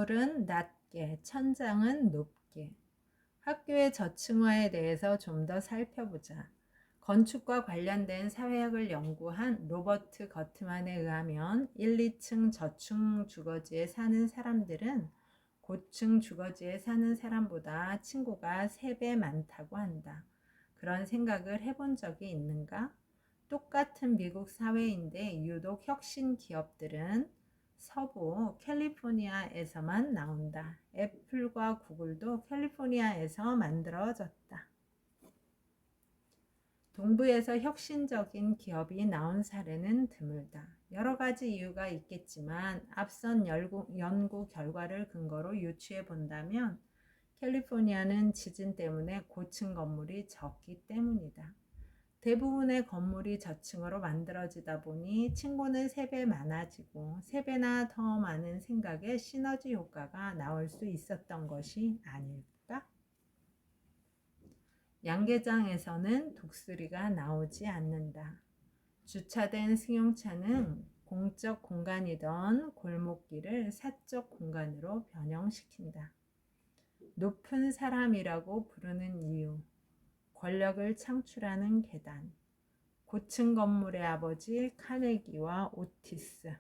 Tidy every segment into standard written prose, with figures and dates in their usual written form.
건물은 낮게, 천장은 높게. 학교의 저층화에 대해서 좀 더 살펴보자. 건축과 관련된 사회학을 연구한 로버트 거트만에 의하면 1, 2층 저층 주거지에 사는 사람들은 고층 주거지에 사는 사람보다 친구가 3배 많다고 한다. 그런 생각을 해본 적이 있는가? 똑같은 미국 사회인데 유독 혁신 기업들은 서부 캘리포니아에서만 나온다. 애플과 구글도 캘리포니아에서 만들어졌다. 동부에서 혁신적인 기업이 나온 사례는 드물다. 여러 가지 이유가 있겠지만 앞선 연구 결과를 근거로 유추해 본다면 캘리포니아는 지진 때문에 고층 건물이 적기 때문이다. 대부분의 건물이 저층으로 만들어지다 보니 층고는 3배 많아지고 3배나 더 많은 생각의 시너지 효과가 나올 수 있었던 것이 아닐까? 양계장에서는 독수리가 나오지 않는다. 주차된 승용차는 공적 공간이던 골목길을 사적 공간으로 변형시킨다. 높은 사람이라고 부르는 이유, 권력을 창출하는 계단, 고층 건물의 아버지 카네기와 오티스.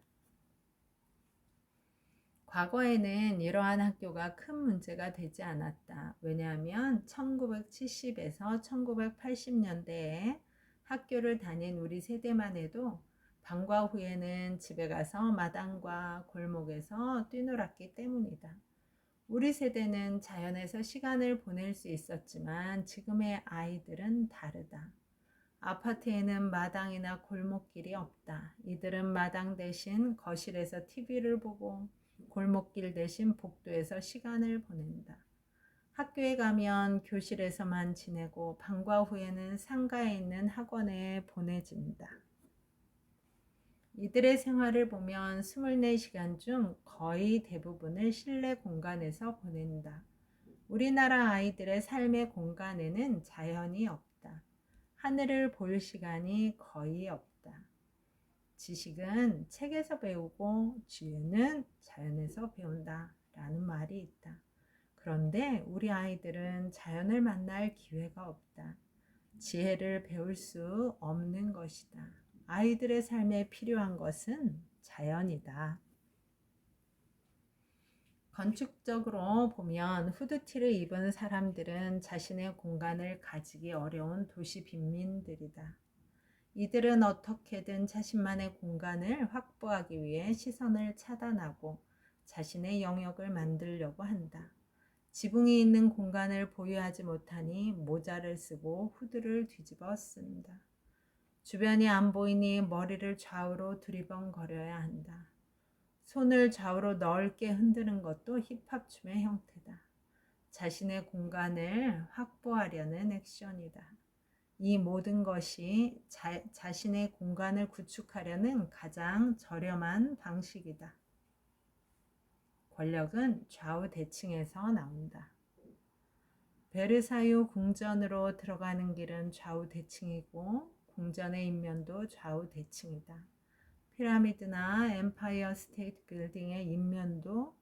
과거에는 이러한 학교가 큰 문제가 되지 않았다. 왜냐하면 1970에서 1980년대에 학교를 다닌 우리 세대만 해도 방과 후에는 집에 가서 마당과 골목에서 뛰놀았기 때문이다. 우리 세대는 자연에서 시간을 보낼 수 있었지만 지금의 아이들은 다르다. 아파트에는 마당이나 골목길이 없다. 이들은 마당 대신 거실에서 TV를 보고 골목길 대신 복도에서 시간을 보낸다. 학교에 가면 교실에서만 지내고 방과 후에는 상가에 있는 학원에 보내진다. 이들의 생활을 보면 24시간 중 거의 대부분을 실내 공간에서 보낸다. 우리나라 아이들의 삶의 공간에는 자연이 없다. 하늘을 볼 시간이 거의 없다. 지식은 책에서 배우고 지혜는 자연에서 배운다 라는 말이 있다. 그런데 우리 아이들은 자연을 만날 기회가 없다. 지혜를 배울 수 없는 것이다. 아이들의 삶에 필요한 것은 자연이다. 건축적으로 보면 후드티를 입은 사람들은 자신의 공간을 가지기 어려운 도시 빈민들이다. 이들은 어떻게든 자신만의 공간을 확보하기 위해 시선을 차단하고 자신의 영역을 만들려고 한다. 지붕이 있는 공간을 보유하지 못하니 모자를 쓰고 후드를 뒤집어 쓴다. 주변이 안 보이니 머리를 좌우로 두리번거려야 한다. 손을 좌우로 넓게 흔드는 것도 힙합 춤의 형태다. 자신의 공간을 확보하려는 액션이다. 이 모든 것이 자신의 공간을 구축하려는 가장 저렴한 방식이다. 권력은 좌우 대칭에서 나온다. 베르사유 궁전으로 들어가는 길은 좌우 대칭이고 궁전의 인면도 좌우 대칭이다. 피라미드나 엠파이어 스테이트 빌딩의 인면도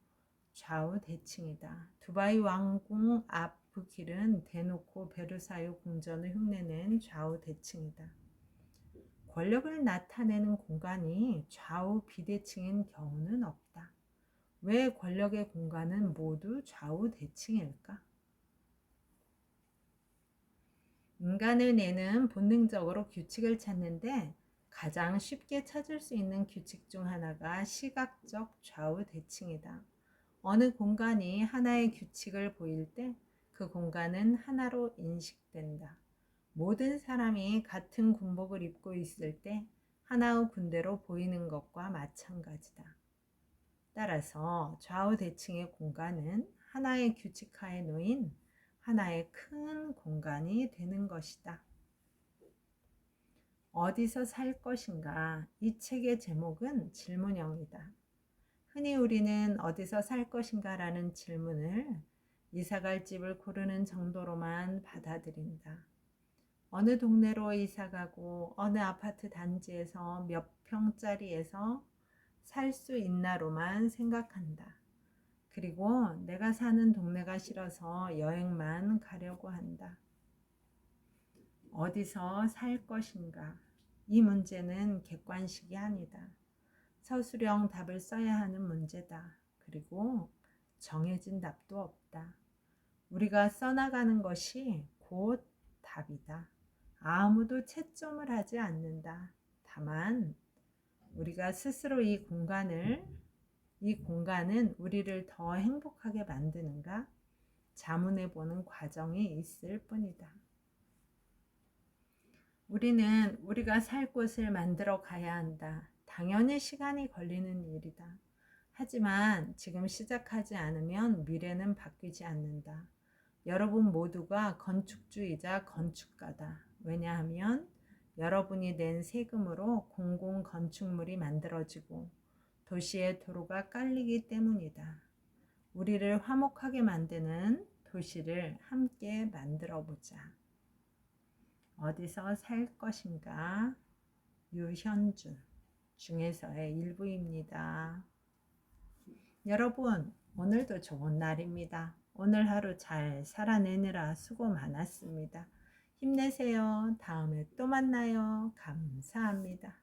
좌우 대칭이다. 두바이 왕궁 앞 길은 대놓고 베르사유 궁전을 흉내낸 좌우 대칭이다. 권력을 나타내는 공간이 좌우 비대칭인 경우는 없다. 왜 권력의 공간은 모두 좌우 대칭일까? 인간의 뇌는 본능적으로 규칙을 찾는데 가장 쉽게 찾을 수 있는 규칙 중 하나가 시각적 좌우 대칭이다. 어느 공간이 하나의 규칙을 보일 때 그 공간은 하나로 인식된다. 모든 사람이 같은 군복을 입고 있을 때 하나의 군대로 보이는 것과 마찬가지다. 따라서 좌우 대칭의 공간은 하나의 규칙하에 놓인 하나의 큰 공간이 되는 것이다. 어디서 살 것인가? 이 책의 제목은 질문형이다. 흔히 우리는 어디서 살 것인가 라는 질문을 이사갈 집을 고르는 정도로만 받아들인다. 어느 동네로 이사가고 어느 아파트 단지에서 몇 평짜리에서 살 수 있나로만 생각한다. 그리고 내가 사는 동네가 싫어서 여행만 가려고 한다. 어디서 살 것인가? 이 문제는 객관식이 아니다. 서술형 답을 써야 하는 문제다. 그리고 정해진 답도 없다. 우리가 써나가는 것이 곧 답이다. 아무도 채점을 하지 않는다. 다만 우리가 스스로 이 공간은 우리를 더 행복하게 만드는가 자문해 보는 과정이 있을 뿐이다. 우리는 우리가 살 곳을 만들어 가야 한다. 당연히 시간이 걸리는 일이다. 하지만 지금 시작하지 않으면 미래는 바뀌지 않는다. 여러분 모두가 건축주이자 건축가다. 왜냐하면 여러분이 낸 세금으로 공공건축물이 만들어지고 도시의 도로가 깔리기 때문이다. 우리를 화목하게 만드는 도시를 함께 만들어 보자. 어디서 살 것인가? 유현준 중에서의 일부입니다. 여러분, 오늘도 좋은 날입니다. 오늘 하루 잘 살아내느라 수고 많았습니다. 힘내세요. 다음에 또 만나요. 감사합니다.